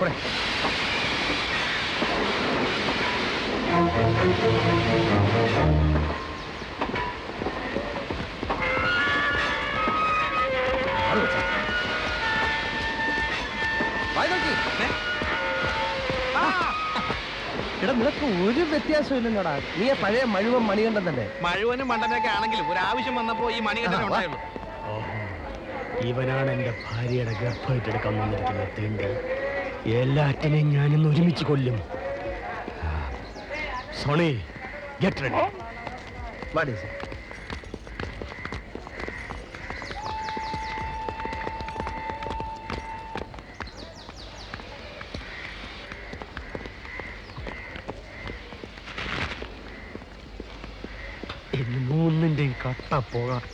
എടാ നിനക്ക് ഒരു വ്യത്യാസം ഇല്ലല്ലോടാ. നീ പഴയ മഴുവൻ മണികണ്ഠൻ തന്നെ. മഴുവനും മണ്ടനൊക്കെ ആണെങ്കിലും ഒരു ആവശ്യം വന്നപ്പോ ഈ മണികണ്ഠൻ ഉണ്ടായുള്ളൂ. ഇവനാണ് എന്റെ ഭാര്യയുടെ ഗർഭമായിട്ടെടുക്കാൻ വന്നിരിക്കുന്ന തീണ്ട്. എല്ലാറ്റിനെയും ഞാനിന്ന് ഒരുമിച്ച് കൊല്ലും. Sony, get ready. വാടി സർ. ഇന്ന് മൂന്നിന്റെയും കട്ട പോകാം.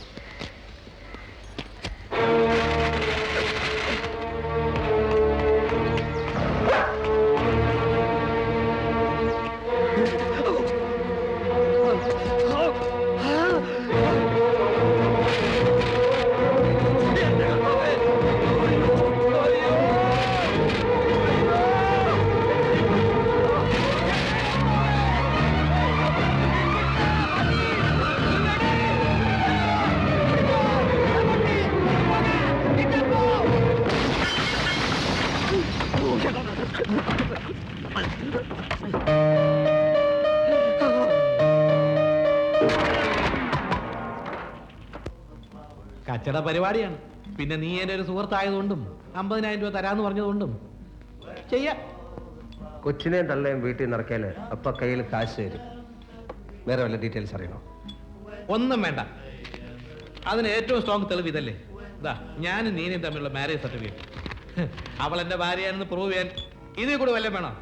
കച്ചട പരിപാടിയാണ്. പിന്നെ നീ എന്റെ ഒരു സുഹൃത്തായതുകൊണ്ടും 50,000 രൂപ തരാന്ന് പറഞ്ഞതുകൊണ്ടും ചെയ്യാം. കൊച്ചിനെയും തള്ളയും വീട്ടിൽ നിറയ്ക്കാല് അപ്പൊ കയ്യിൽ കാശ് തരും. വേറെ വല്ല ഡീറ്റെയിൽസ് അറിയണോ? ഒന്നും വേണ്ട. അതിന് ഏറ്റവും സ്ട്രോങ് തെളിവ് ഇതല്ലേ. ഇതാ ഞാനും നീനയും തമ്മിലുള്ള മാരേജ് സർട്ടിഫിക്കറ്റ്. അവൾ എന്റെ ഭാര്യയാണെന്ന് പ്രൂവ് ചെയ്യാൻ ഇതിൽ കൂടെ വല്ലതും വേണോ?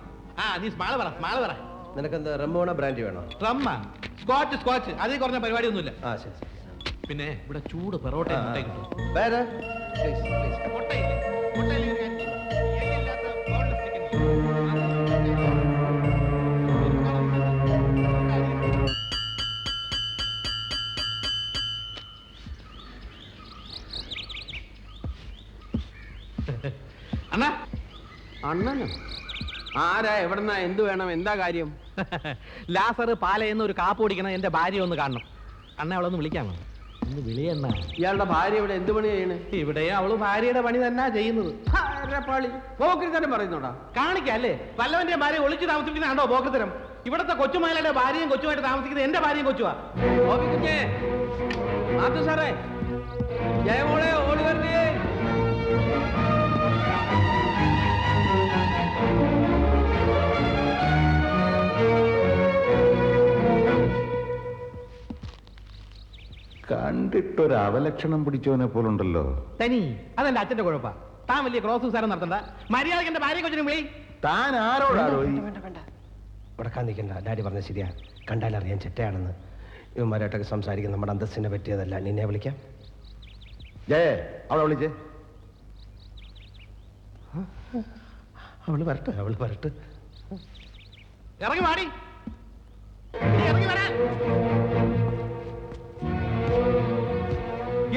നീ സ്മാള് പറ. നിനക്കെന്താ റമ്മോണ ബ്രാൻഡ് വേണോ? റമ്മ, സ്കോച്ച് അതിൽ കുറഞ്ഞ പരിപാടിയൊന്നുമില്ല. ശരി. പിന്നെ ഇവിടെ ചൂട് പെറോട്ട വേറെ അണ്ണാ. അണ്ണനോ? ആരാ? എവിടെന്നാ? എന്ത് വേണം? എന്താ കാര്യം? ലാസർ പാലയെന്ന് ഒരു കാപ്പ് കുടിക്കണം. എന്റെ ഭാര്യ ഒന്ന് കാണണം. അണ്ണ അവളൊന്ന് വിളിക്കാമോ? ഒന്ന് വിളിയെന്നാ. ഇയാളുടെ ഭാര്യ ഇവിടെ എന്ത് പണി ചെയ്യണേ? ഇവിടെ അവള് ഭാര്യയുടെ പണി തന്നെ ചെയ്യുന്നത്. പോക്കൃത്തരം പറയുന്നോടാ. കാണിക്കല്ലേ വല്ലവന്റെ ഭാര്യ ഒളിച്ചു താമസിക്കുന്ന കണ്ടോ പോക്കൃത്തരം? ഇവിടത്തെ കൊച്ചുമലയുടെ ഭാര്യയും കൊച്ചുമായിട്ട് താമസിക്കുന്നത് എന്റെ ഭാര്യയും കൊച്ചുവാ. കുഞ്ഞേ, മാത്തു സാറേ, ജയമോളെ ഓടി വരണേ. കണ്ടിട്ടൊരു അവലക്ഷണം പിടിച്ചവനെ പോലുണ്ടല്ലോ. തനി അതെന്റെ അച്ഛന്റെ കുഴപ്പ. താൻ വലിയ ക്രോസ് സാരം നടത്തണ്ട. മര്യാദക്ക് എന്റെ ഭാര്യ കൊച്ചിനും വിളി. താൻ ആരോടാണോ? വേണ്ട ഉടക്കാൻ നിൽക്കണ്ട. ഡാഡി പറഞ്ഞ ശരിയാ. കണ്ടാലറിയാൻ ചെറ്റയാണെന്ന്. ഇവന്മാരായിട്ടൊക്കെ സംസാരിക്കുന്ന നമ്മുടെ അന്തസ്സിനെ പറ്റിയതല്ല. നിന്നെ വിളിക്കാം. ജയ, അവളെ വിളിച്ചേ. അവള് വരട്ടെ. ഇറങ്ങി വാടി. ഇറങ്ങി വരാൻ.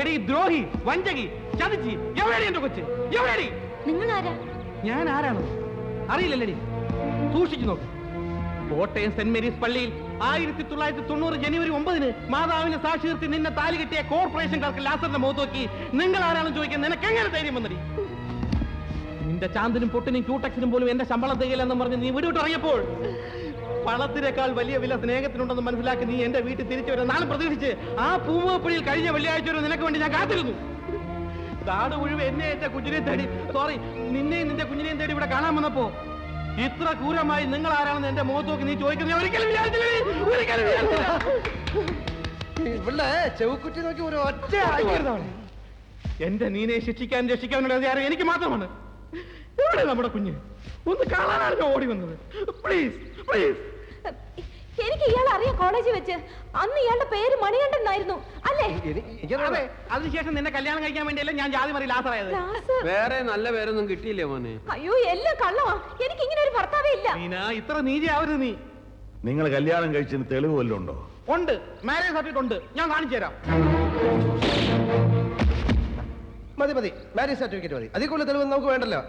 എടി ദ്രോഹി, വഞ്ചകി, ചതിച്ചി, എവിടെയാണ് എന്റെ കൊച്ച്? എവിടെയാണ്? നിങ്ങൾ ആരാ? ഞാൻ ആരാണ് അറിയില്ലല്ലേടി. സൂക്ഷിച്ചു നോക്ക്. കോട്ടയം സെന്റ് മേരീസ് പള്ളിയിൽ 1990 ജനുവരി 9 മാതാവിനെ സാക്ഷി നിർത്തി നിന്നെ താലി കെട്ടിയ കോർപ്പറേഷൻ ക്ലർക്ക് ലാസറിന്റെ മുഖത്ത് നോക്കി നിങ്ങൾ ആരാണെന്ന് ചോദിക്കാൻ നിനക്ക് എങ്ങനെ ധൈര്യം വന്നടി? നിന്റെ ചാന്തിനും പൊട്ടിനും ക്യൂടെക്സിനും പോലും എന്റെ ശമ്പളം തികയില്ലെന്ന് പറഞ്ഞ് നീ വീട് വിട്ടിറങ്ങിയപ്പോൾ പണത്തിനേക്കാൾ വലിയ വില സ്നേഹത്തിനുണ്ടെന്ന് മനസ്സിലാക്കി നീ എന്റെ വീട്ടിൽ തിരിച്ചു വരാൻ നാളെ പ്രതീക്ഷിച്ച് ആ പൂമുഖപ്പടിയിൽ കഴിഞ്ഞ വെള്ളിയാഴ്ച വരെ നിനക്ക് വേണ്ടി ഞാൻ കാത്തിരുന്നു. നാട് മുഴുവൻ എന്നെ എന്റെ കുഞ്ഞിനെയും തേടി, നിന്നെയും നിന്റെ കുഞ്ഞിനെയും തേടി ഇവിടെ കാണാൻ വന്നപ്പോ ഇത്ര ക്രൂരമായി നിങ്ങൾ ആരാണെന്ന് എന്റെ മുഖത്ത് നോക്കി നീ ചോദിക്കുന്നത് ഒരിക്കലും ഇവിടെ ചെവുക്കുറ്റി നോക്കി ഒരു ഒറ്റ എന്റെ നീനെ ശിക്ഷിക്കാൻ രക്ഷിക്കാനുള്ള അധികാരം എനിക്ക് മാത്രമാണ്. എവിടെ നമ്മുടെ കുഞ്ഞ്? ഒന്ന് കാണാനാണ് ഞാൻ ഓടി വന്നത്. പ്ലീസ്. എനിക്ക് ഇയാൾ അറിയാം. കോളേജിൽ വെച്ച് അന്ന് ഇയാളുടെ പേര് മണികണ്ഠൻ എന്നായിരുന്നു അല്ലേ? അതെ. അതിനുശേഷം നിന്നെ കല്യാണം കഴിക്കാൻ വേണ്ടിയല്ലേ ഞാൻ ജാതി മറി ലാസറായത്. വേറെ നല്ല പേരൊന്നും കിട്ടിയില്ലേ മോനെ? അയ്യോ, എല്ലാം കള്ളമാ. എനിക്ക് ഇങ്ങനെ ഒരു ഭർത്താവേ ഇല്ല. നീനാ ഇത്ര നീതി ആവരുത് നീ. നിങ്ങൾ കല്യാണം കഴിച്ചതിന് തെളിവ് വല്ലതും ഉണ്ടോ? ഉണ്ട്. മാരേജ് സർട്ടിഫിക്കറ്റ് ഉണ്ട്. ഞാൻ കാണിച്ചു തരാം. മതി. മാരേജ് സർട്ടിഫിക്കറ്റ് മതി. അതിൽ കൂടുതൽ തെളിവ് നമുക്ക് വേണ്ടല്ലോ.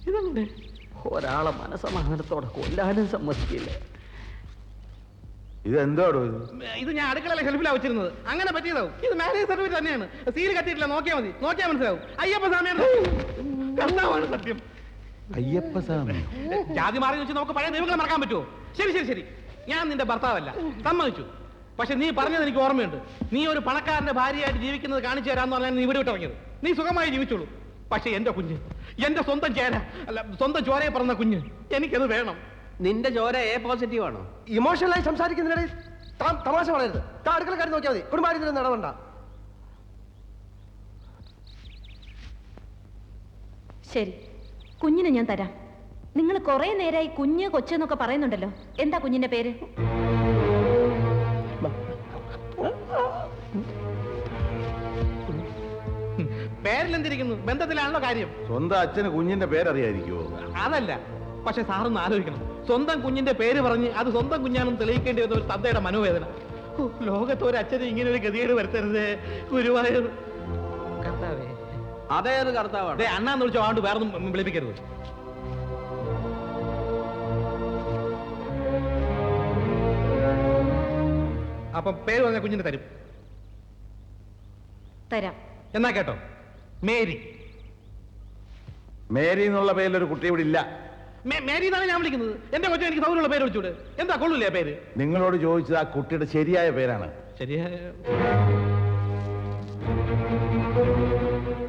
ഇതെങ്ങനെ? ഒരാളെ മനസമാധാനത്തോടെ കൊല്ലാനും സമ്മതിക്കില്ല. ഇതെന്തോടോ ഇത്? ഇത് ഞാൻ അടുക്കളയിലെ ഷെൽഫിലാണ് വെച്ചിരുന്നത്. അങ്ങനെ പറ്റിയതാവും. ഇത് മാരേജ് സർട്ടിഫിക്കറ്റ് തന്നെയാണ്. സീൽ കത്തിയിട്ടില്ല, നോക്കിയാൽ മതി. നോക്കിയാൽ മനസ്സിലാവും. അയ്യപ്പ സ്വാമിയാണ് കർത്താവാണ് സത്യം. അയ്യപ്പ സ്വാമി. ജാതി മാറി വെച്ച് നമുക്ക് പഴയ ദൈവങ്ങളെ മറക്കാൻ പറ്റുമോ? ശരി ശരി ശരി, ഞാൻ നിന്റെ ഭർത്താവല്ല, സമ്മതിച്ചു. പക്ഷെ നീ പറഞ്ഞത് എനിക്ക് ഓർമ്മയുണ്ട്. നീ ഒരു പണക്കാരന്റെ ഭാര്യയായിട്ട് ജീവിക്കുന്നത് കാണിച്ചു തരാന്ന് പറഞ്ഞാൽ നീ ഇവിടെ വിട്ടിറങ്ങിയത്. നീ സുഖമായി ജീവിച്ചോളൂ. പക്ഷെ എന്റെ കുഞ്ഞ്, എന്റെ സ്വന്തം ചേര, അല്ല സ്വന്തം ചോരയെ പറഞ്ഞ കുഞ്ഞ്, എനിക്കത് വേണം. നിന്റെ ചോര എ പോസിറ്റീവ് ആണോ? ഇമോഷണലായി സംസാരിക്കുന്നതിനിടയിൽ താൻ തമാശ പറയരുത്. താൻ അടുക്കള കാര്യം നോക്കിയാൽ മതി. കുടുംബാര്യത്തിന് നടവണ്ട. ശരി, കുഞ്ഞിനെ ഞാൻ തരാം. നിങ്ങൾ കുറെ നേരമായി കുഞ്ഞ് കൊച്ചെന്നൊക്കെ പറയുന്നുണ്ടല്ലോ. എന്താ കുഞ്ഞിന്റെ പേര്? പേരിലെന്തിരിക്കുന്നു? ബന്ധത്തിലാണല്ലോ കാര്യം. സ്വന്തം അച്ഛന് കുഞ്ഞിന്റെ പേരറിയായിരിക്കുമോ? അതല്ല, പക്ഷെ സാറൊന്ന് ആലോചിക്കണം. സ്വന്തം കുഞ്ഞിന്റെ പേര് പറഞ്ഞ് അത് സ്വന്തം കുഞ്ഞാണെന്ന് തെളിയിക്കേണ്ടി വന്ന ഒരു തന്തയുടെ മനോവേദന. ലോകത്ത് ഒരു അച്ഛന് ഇങ്ങനെ ഒരു ഗതികേട് വരുത്തരുത് ഗുരുവായൂർ കർത്താവേ. അതേത് കർത്താവാണ്? അതെ, അണ്ണാന്ന് വിളിച്ചോ, ആണ്ട് വേറൊന്നും വിളിപ്പിക്കരുത്. അപ്പം പേര് പറഞ്ഞ കുഞ്ഞിന് തരും. തരാം. എന്നാ കേട്ടോ, മേരി. മേരി എന്നുള്ള പേരിലൊരു കുട്ടി ഇവിടെ ഇല്ല. മേരി എന്നാണ് ഞാൻ വിളിക്കുന്നത്. എന്റെ കൊച്ചു എനിക്ക് സൗകര്യമുള്ള പേര് വിളിച്ചൂടെ? എന്താ കൊള്ളൂലേ പേര്? നിങ്ങളോട് ചോദിച്ചത് ആ കുട്ടിയുടെ ശരിയായ പേരാണ്.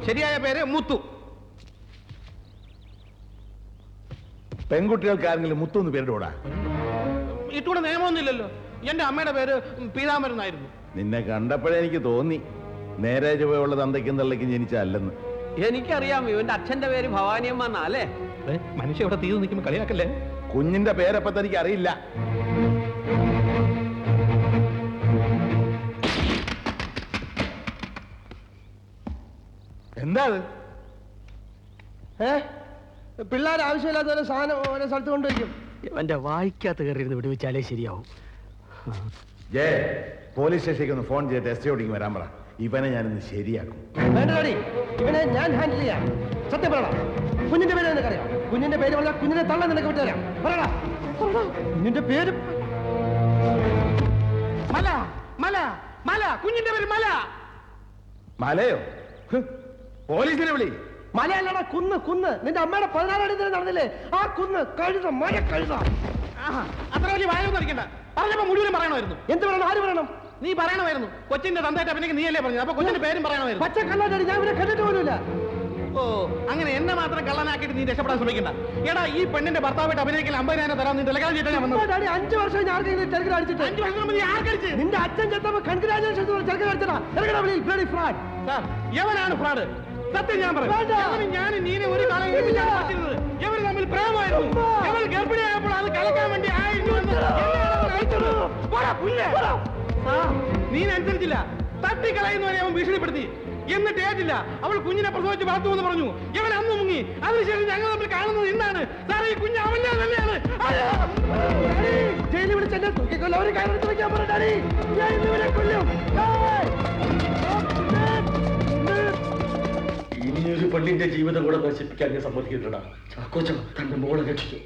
ശരിയായ പേര് മുത്തു. പെൺകുട്ടികൾക്ക് ആരെങ്കിലും മുത്തു എന്ന് പേരിടൂടാ? ഇട്ടുകൂടെ നിയമമൊന്നുമില്ലല്ലോ. എന്റെ അമ്മയുടെ പേര് പീതാംബരൻ എന്നായിരുന്നു. നിന്നെ കണ്ടപ്പോഴേ എനിക്ക് തോന്നി നേരെ ചുവയുള്ള തന്തയ്ക്കും തള്ളയ്ക്കും ജനിച്ചല്ലെന്ന്. എനിക്കറിയാം, ഇവന്റെ അച്ഛന്റെ പേര് ഭവാനിയമ്മ എന്നാ അല്ലേ? മനുഷ്യ ഇവിടെ തീർന്നു നിൽക്കുമ്പോ കളിയാക്കല്ലേ. കുഞ്ഞിന്റെ പേരപ്പ തനിക്ക് അറിയില്ല. എന്താ പിള്ളേർ ആവശ്യമില്ലാത്ത ഒരു സാധനം ഓരോ സ്ഥലത്ത് കൊണ്ടുവയ്ക്കും. എന്റെ വായിക്കാത്ത കയറിയിരുന്ന് വിടുവിച്ചാലേ ശരിയാവും. ജയ, പോലീസ് സ്റ്റേഷനിലേക്ക് ഒന്ന് ഫോൺ ചെയ്തിട്ട് എസ് ഐയോടിക്ക് വരാൻ പറ. ഇവനെ ഞാനിന്ന് ശരിയാക്കും. വേണ്ടടി, ഇവനെ ഞാൻ ഹാൻഡിൽ ചെയ്യാം. സത്യം പറയടാ, കുഞ്ഞിന്റെ പേര് നിനക്കറിയാം? കുഞ്ഞിന്റെ പേര് പറഞ്ഞാൽ കുഞ്ഞിനെ തള്ള നിനക്ക് വിട്ടുതരാം. പറയടാ, കുഞ്ഞിന്റെ പേര് മല. മല മല കുഞ്ഞിന്റെ പേര് മല. മലയോ? പോലീസിനെ വിളി. മലയല്ലടാ, കുന്ന്. കുന്ന് നിന്റെ അമ്മയുടെ 16 അടി നടന്നില്ലേ? ആ കുന്ന്. കഴുത, മഴ കഴുത. അത്ര വലിയ വായൊന്നും അടിക്കണ്ട. പറഞ്ഞപ്പോ മുഴുവനും പറയണമായിരുന്നു. എന്ത് പറയണം? ആര് പറയണം? നീ പറയണമായിരുന്നു. കൊച്ചിന്റെ തന്തയായിട്ട് അഭിനയിക്ക് നീയല്ലേ പറഞ്ഞത്. അപ്പൊ കൊച്ചിന്റെ പേരും പറയണമായിരുന്നു. പച്ച കള്ളാടി, ഞാൻ ഇവരെ കണ്ടിട്ട് പോലുമില്ല. ഓ, അങ്ങനെ എന്നെ മാത്രം കള്ളനാക്കിയിട്ട് നീ രക്ഷപ്പെടാൻ ശ്രമിക്കണ്ട. എടാ, ഈ പെണ്ണിന്റെ ഭർത്താവായിട്ട് അഭിനയിക്കാൻ 50,000 തരാം. നീ ടെലഗ്രാം ചെയ്തിട്ട് ഞാൻ വന്നത്. 5 വർഷം ഞാൻ ടെലഗ്രാം അടിച്ചിട്ട്. 5 വർഷം മുമ്പ് നീ ആർക്കടിച്ച്? നിന്റെ അച്ഛൻ ചെത്തപ്പോ കൺഗ്രാജുലേഷൻ ടെലഗ്രാം അടിച്ചടാ. ഫ്രാഡ്. സാർ, എവനാണ് ഫ്രോഡ്? സത്യം ഞാൻ പറയും. ഞാൻ നീനെ ഒരു കാലം ഇവർ തമ്മിൽ പ്രേമമായിരുന്നു. ഇവൾ ഗർഭിണിയായപ്പോൾ അത് കലക്കാൻ വേണ്ടി നീനനുസരിച്ചില്ല. തട്ടിക്കളയുന്നവരെ അവൻ ഭീഷണിപ്പെടുത്തി. എന്നിട്ട് ഏറ്റില്ല. അവൾ കുഞ്ഞിനെ പ്രസവിച്ച് വളർത്തുമെന്ന് പറഞ്ഞു. ഇവൻ അന്ന് മുങ്ങി. അതിനുശേഷം ഞങ്ങൾ തമ്മിൽ കാണുന്നത് ഇന്നാണ്. സാറേ, ഈ കുഞ്ഞ് അവന്റെ തന്നെയാണ്. ജയിലിൽ വിളിച്ച് എന്നെ തൂക്കിക്കൊല്ല. ഒരു കയറെടുത്ത് വെക്കാൻ പറഞ്ഞാടി, ഞാൻ ഇന്നിവരെ കൊല്ലും. ഇനിയൊരു പെണ്ണിന്റെ ജീവിതം കൂടെ നശിപ്പിക്കാൻ ഞാൻ സമ്മതിക്കില്ലടാ. ചാക്കോച്ച തന്റെ മോളെ രക്ഷിച്ചു.